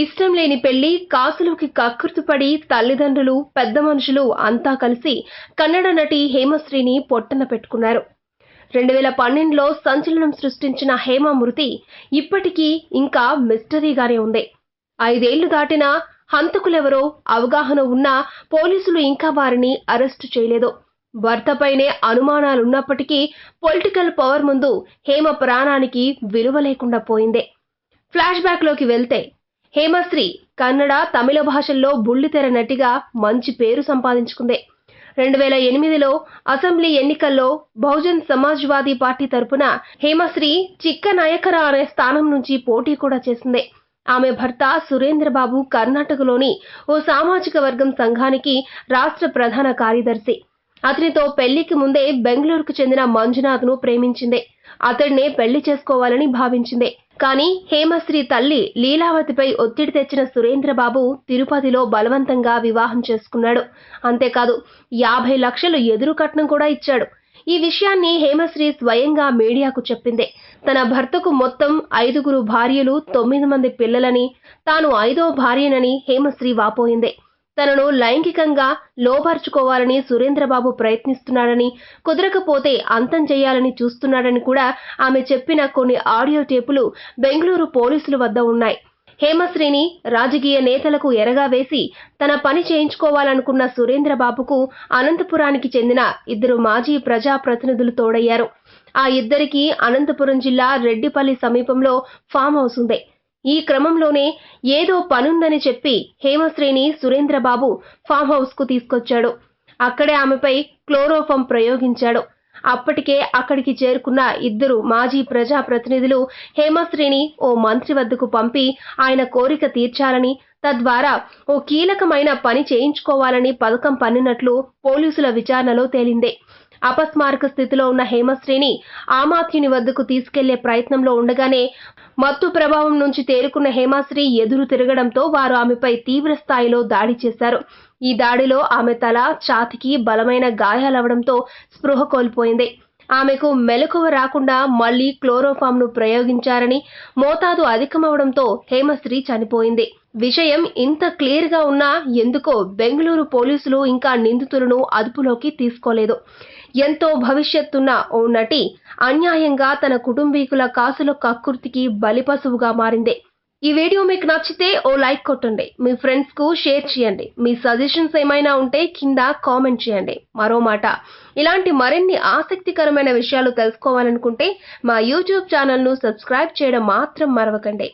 ఇష్టం లేని పెళ్లి, కాసులకి కక్కుర్తిపడి తల్లిదండ్రులు, పెద్ద మనుషులు అంతా కలిసి కన్నడ నటి హేమశ్రీని పొట్టన పెట్టుకున్నారు. 2012లో సంచలనం సృష్టించిన హేమ మృతి ఇప్పటికీ ఇంకా మిస్టరీగానే ఉంది. 5 ఏళ్లు దాటినా హంతకులెవరో అవగాహన ఉన్నా పోలీసులు ఇంకా వారిని అరెస్టు చేయలేదు. భర్తపైనే అనుమానాలున్నప్పటికీ పొలిటికల్ పవర్ ముందు హేమ ప్రాణానికి విలువ లేకుండా పోయింది. ఫ్లాష్ బ్యాక్లోకి వెళ్తే హేమశ్రీ కన్నడ, తమిళ భాషల్లో బుల్లితెర నటిగా మంచి పేరు సంపాదించుకుంది. 2008లో అసెంబ్లీ ఎన్నికల్లో బహుజన్ సమాజ్వాదీ పార్టీ తరపున హేమశ్రీ చిక్క నాయకర అనే స్థానం నుంచి పోటీ కూడా చేసింది. ఆమె భర్త సురేంద్రబాబు కర్ణాటకలోని ఓ సామాజిక వర్గం సంఘానికి రాష్ట్ర ప్రధాన కార్యదర్శి. అతనితో పెళ్లికి ముందే బెంగళూరుకు చెందిన మంజునాథ్ను ప్రేమించింది. అతడినే పెళ్లి చేసుకోవాలని భావించింది. కానీ హేమశ్రీ తల్లి లీలావతిపై ఒత్తిడి తెచ్చిన సురేంద్రబాబు తిరుపతిలో బలవంతంగా వివాహం చేసుకున్నాడు. అంతేకాదు 50 లక్షలు ఎదురు కట్నం కూడా ఇచ్చాడు. ఈ విషయాన్ని హేమశ్రీ స్వయంగా మీడియాకు చెప్పింది. తన భర్తకు మొత్తం 5 భార్యలు, 9 మంది పిల్లలని, తాను 5వ భార్యనని హేమశ్రీ వాపోయింది. తనను లైంగికంగా లోబర్చుకోవాలని సురేంద్రబాబు ప్రయత్నిస్తున్నాడని, కుదరకపోతే అంతం చేయాలని చూస్తున్నాడని కూడా ఆమె చెప్పిన కొన్ని ఆడియో టేపులు బెంగళూరు పోలీసుల వద్ద ఉన్నాయి. హేమశ్రీని రాజకీయ నేతలకు ఎరగా వేసి తన పని చేయించుకోవాలనుకున్న సురేంద్రబాబుకు అనంతపురానికి చెందిన 2 మాజీ ప్రజాప్రతినిధులు తోడయ్యారు. ఆ ఇద్దరికీ అనంతపురం జిల్లా రెడ్డిపల్లి సమీపంలో ఫామ్ హౌస్ ఉంది. ఈ క్రమంలోనే ఏదో పనుందని చెప్పి హేమశ్రీని సురేంద్రబాబు ఫామ్ హౌస్ కు తీసుకొచ్చాడు. అక్కడే ఆమెపై క్లోరోఫామ్ ప్రయోగించాడు. అప్పటికే అక్కడికి చేరుకున్న 2 మాజీ ప్రజాప్రతినిధులు హేమశ్రీని ఓ మంత్రి వద్దకు పంపి ఆయన కోరిక తీర్చాలని, తద్వారా ఓ కీలకమైన పని చేయించుకోవాలని పథకం పన్నినట్లు పోలీసుల విచారణలో తేలింది. అపస్మారక స్థితిలో ఉన్న హేమశ్రీని ఆమాత్యుని వద్దకు తీసుకెళ్లే ప్రయత్నంలో ఉండగానే మత్తు ప్రభావం నుంచి తేరుకున్న హేమశ్రీ ఎదురు తిరగడంతో వారు ఆమెపై తీవ్ర స్థాయిలో దాడి చేశారు. ఈ దాడిలో ఆమె తల, ఛాతీకి బలమైన గాయాలవడంతో స్పృహ కోల్పోయింది. ఆమెకు మెలకువ రాకుండా మళ్లీ క్లోరోఫామ్ను ప్రయోగించారని, మోతాదు అధికమవడంతో హేమశ్రీ చనిపోయింది. విషయం ఇంత క్లియర్గా ఉన్నా ఎందుకో బెంగళూరు పోలీసులు ఇంకా నిందితులను అదుపులోకి తీసుకోలేదు. ఎంతో భవిష్యత్తున్న ఓ నటి అన్యాయంగా తన కుటుంబీకుల కాసుల కక్కుర్తికి బలిపశువుగా మారింది. ఈ వీడియో మీకు నచ్చితే ఓ లైక్ కొట్టండి. మీ ఫ్రెండ్స్ కు షేర్ చేయండి. మీ సజెషన్స్ ఏమైనా ఉంటే కింద కామెంట్ చేయండి. మరో మాట, ఇలాంటి మరిన్ని ఆసక్తికరమైన విషయాలు తెలుసుకోవాలనుకుంటే మా యూట్యూబ్ ఛానల్ను సబ్స్క్రైబ్ చేయడం మాత్రం మరవకండి.